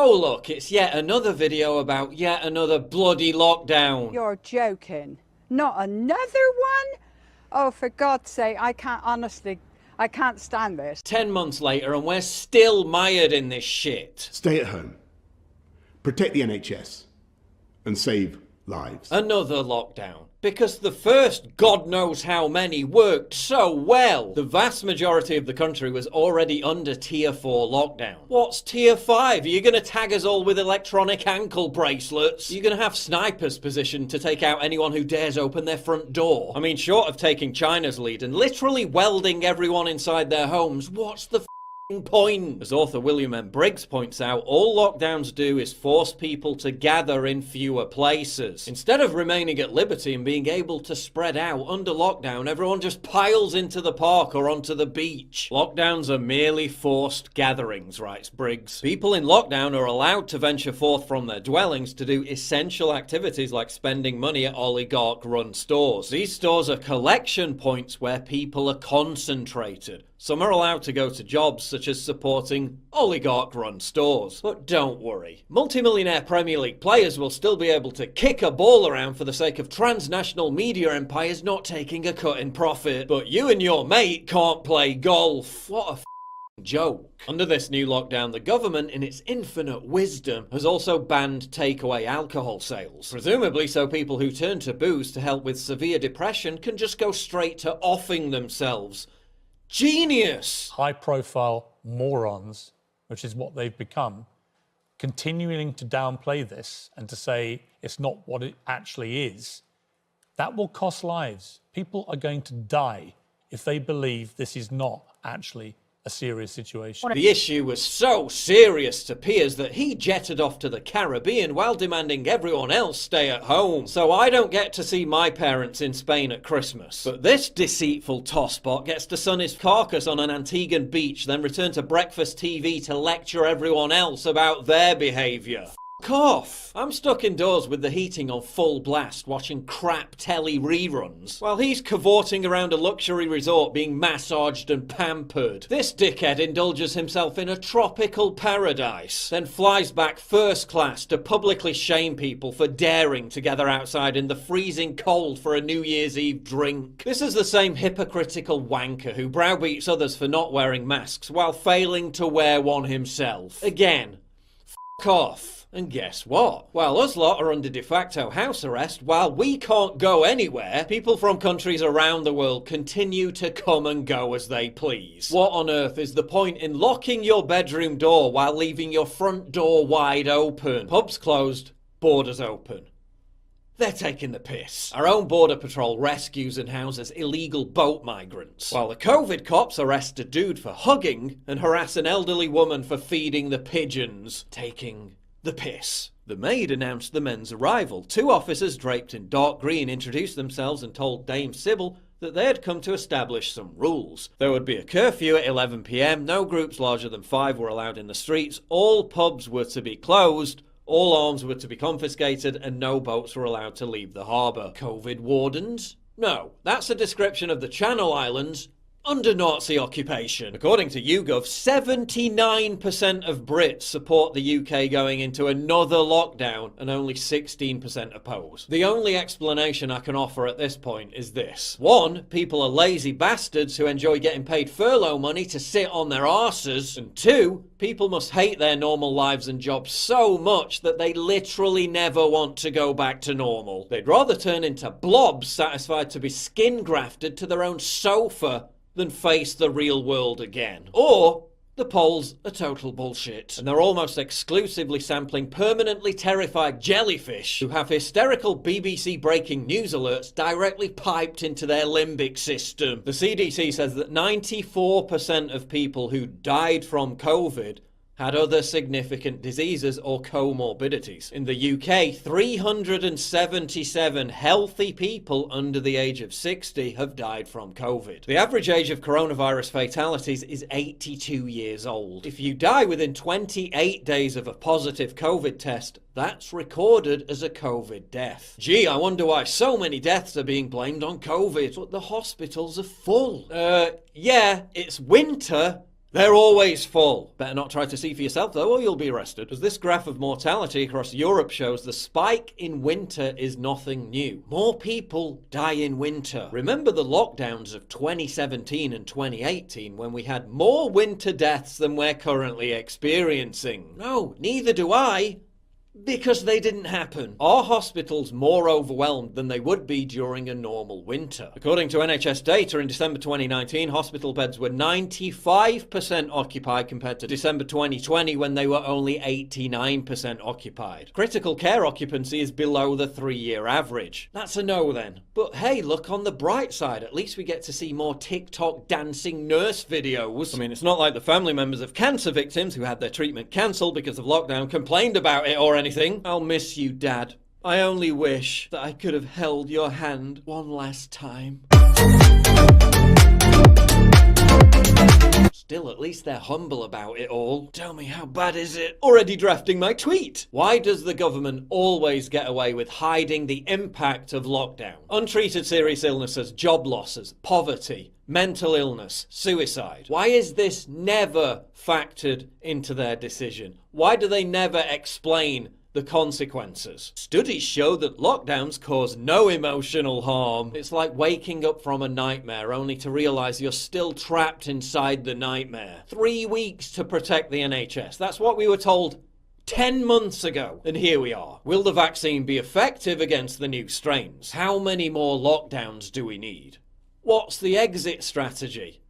Oh look, it's yet another video about yet another bloody lockdown. You're joking. Not another one? Oh, for God's sake, I can't stand this. 10 months later and we're still mired in this shit. Stay at home. Protect the NHS. And save lives. Another lockdown. Because the first God knows how many worked so well. The vast majority of the country was already under tier 4 lockdown. What's tier 5? Are you going to tag us all with electronic ankle bracelets? Are you going to have snipers positioned to take out anyone who dares open their front door? I mean, short of taking China's lead and literally welding everyone inside their homes, what's the point? As author William M. Briggs points out, all lockdowns do is force people to gather in fewer places. Instead of remaining at liberty and being able to spread out, under lockdown everyone just piles into the park or onto the beach. Lockdowns are merely forced gatherings, writes Briggs. People in lockdown are allowed to venture forth from their dwellings to do essential activities like spending money at oligarch-run stores. These stores are collection points where people are concentrated. Some are allowed to go to jobs such as supporting oligarch-run stores. But don't worry, multimillionaire Premier League players will still be able to kick a ball around for the sake of transnational media empires not taking a cut in profit. But you and your mate can't play golf. What a joke. Under this new lockdown, the government, in its infinite wisdom, has also banned takeaway alcohol sales. Presumably so people who turn to booze to help with severe depression can just go straight to offing themselves. Genius! High-profile morons, which is what they've become, continuing to downplay this and to say it's not what it actually is, that will cost lives. People are going to die if they believe this is not actually a serious situation. The issue was so serious to Piers that he jetted off to the Caribbean while demanding everyone else stay at home. So I don't get to see my parents in Spain at Christmas. But this deceitful tosspot gets to sun his carcass on an Antiguan beach, then return to breakfast TV to lecture everyone else about their behaviour. Off. I'm stuck indoors with the heating on full blast watching crap telly reruns while he's cavorting around a luxury resort being massaged and pampered. This dickhead indulges himself in a tropical paradise, then flies back first class to publicly shame people for daring to gather outside in the freezing cold for a New Year's Eve drink. This is the same hypocritical wanker who browbeats others for not wearing masks while failing to wear one himself. Again, off. And guess what? While us lot are under de facto house arrest, while we can't go anywhere, people from countries around the world continue to come and go as they please. What on earth is the point in locking your bedroom door while leaving your front door wide open? Pubs closed, borders open. They're taking the piss. Our own border patrol rescues and houses illegal boat migrants, while the COVID cops arrest a dude for hugging and harass an elderly woman for feeding the pigeons. Taking the piss. The maid announced the men's arrival. 2 officers draped in dark green introduced themselves and told Dame Sybil that they had come to establish some rules. There would be a curfew at 11 PM, no groups larger than 5 were allowed in the streets, all pubs were to be closed, all arms were to be confiscated, and no boats were allowed to leave the harbour. COVID wardens? No, that's a description of the Channel Islands under Nazi occupation. According to YouGov, 79% of Brits support the UK going into another lockdown and only 16% oppose. The only explanation I can offer at this point is this. 1, people are lazy bastards who enjoy getting paid furlough money to sit on their arses. And 2, people must hate their normal lives and jobs so much that they literally never want to go back to normal. They'd rather turn into blobs satisfied to be skin grafted to their own sofa than face the real world again. Or the polls are total bullshit, and they're almost exclusively sampling permanently terrified jellyfish who have hysterical BBC breaking news alerts directly piped into their limbic system. The CDC says that 94% of people who died from COVID had other significant diseases or comorbidities. In the UK, 377 healthy people under the age of 60 have died from COVID. The average age of coronavirus fatalities is 82 years old. If you die within 28 days of a positive COVID test, that's recorded as a COVID death. Gee, I wonder why so many deaths are being blamed on COVID, but the hospitals are full. Yeah, it's winter, They're always full. Better not try to see for yourself though, or you'll be arrested. As this graph of mortality across Europe shows, the spike in winter is nothing new. More people die in winter. Remember the lockdowns of 2017 and 2018 when we had more winter deaths than we're currently experiencing? No, neither do I. Because they didn't happen. Are hospitals more overwhelmed than they would be during a normal winter? According to NHS data, in December 2019, hospital beds were 95% occupied compared to December 2020 when they were only 89% occupied. Critical care occupancy is below the 3-year average. That's a no then. But hey, look on the bright side. At least we get to see more TikTok dancing nurse videos. I mean, it's not like the family members of cancer victims who had their treatment cancelled because of lockdown complained about it or anything. I'll miss you, Dad. I only wish that I could have held your hand one last time. Still, at least they're humble about it all. Tell me, how bad is it? Already drafting my tweet. Why does the government always get away with hiding the impact of lockdown? Untreated serious illnesses, job losses, poverty, mental illness, suicide. Why is this never factored into their decision? Why do they never explain the consequences? Studies show that lockdowns cause no emotional harm. It's like waking up from a nightmare only to realise you're still trapped inside the nightmare. 3 weeks to protect the NHS. That's what we were told 10 months ago. And here we are. Will the vaccine be effective against the new strains? How many more lockdowns do we need? What's the exit strategy?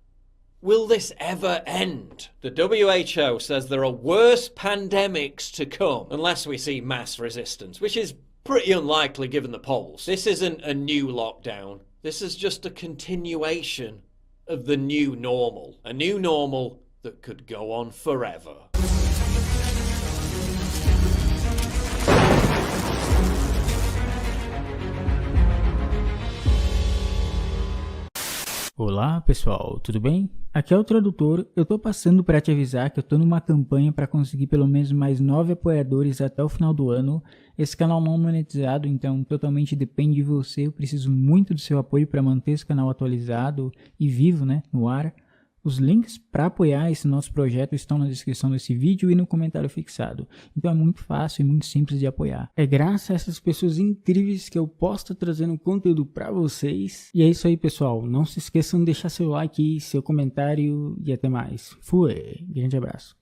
Will this ever end? The WHO says there are worse pandemics to come unless we see mass resistance, which is pretty unlikely given the polls. This isn't a new lockdown. This is just a continuation of the new normal. A new normal that could go on forever. Olá pessoal, tudo bem? Aqui é o Tradutor. Eu tô passando para te avisar que eu tô numa campanha para conseguir pelo menos mais 9 apoiadores até o final do ano. Esse canal não é monetizado, então totalmente depende de você. Eu preciso muito do seu apoio para manter esse canal atualizado e vivo, né, no ar. Os links para apoiar esse nosso projeto estão na descrição desse vídeo e no comentário fixado. Então é muito fácil e muito simples de apoiar. É graças a essas pessoas incríveis que eu posso estar trazendo conteúdo para vocês. E é isso aí, pessoal. Não se esqueçam de deixar seu like, seu comentário e até mais. Fui! Grande abraço.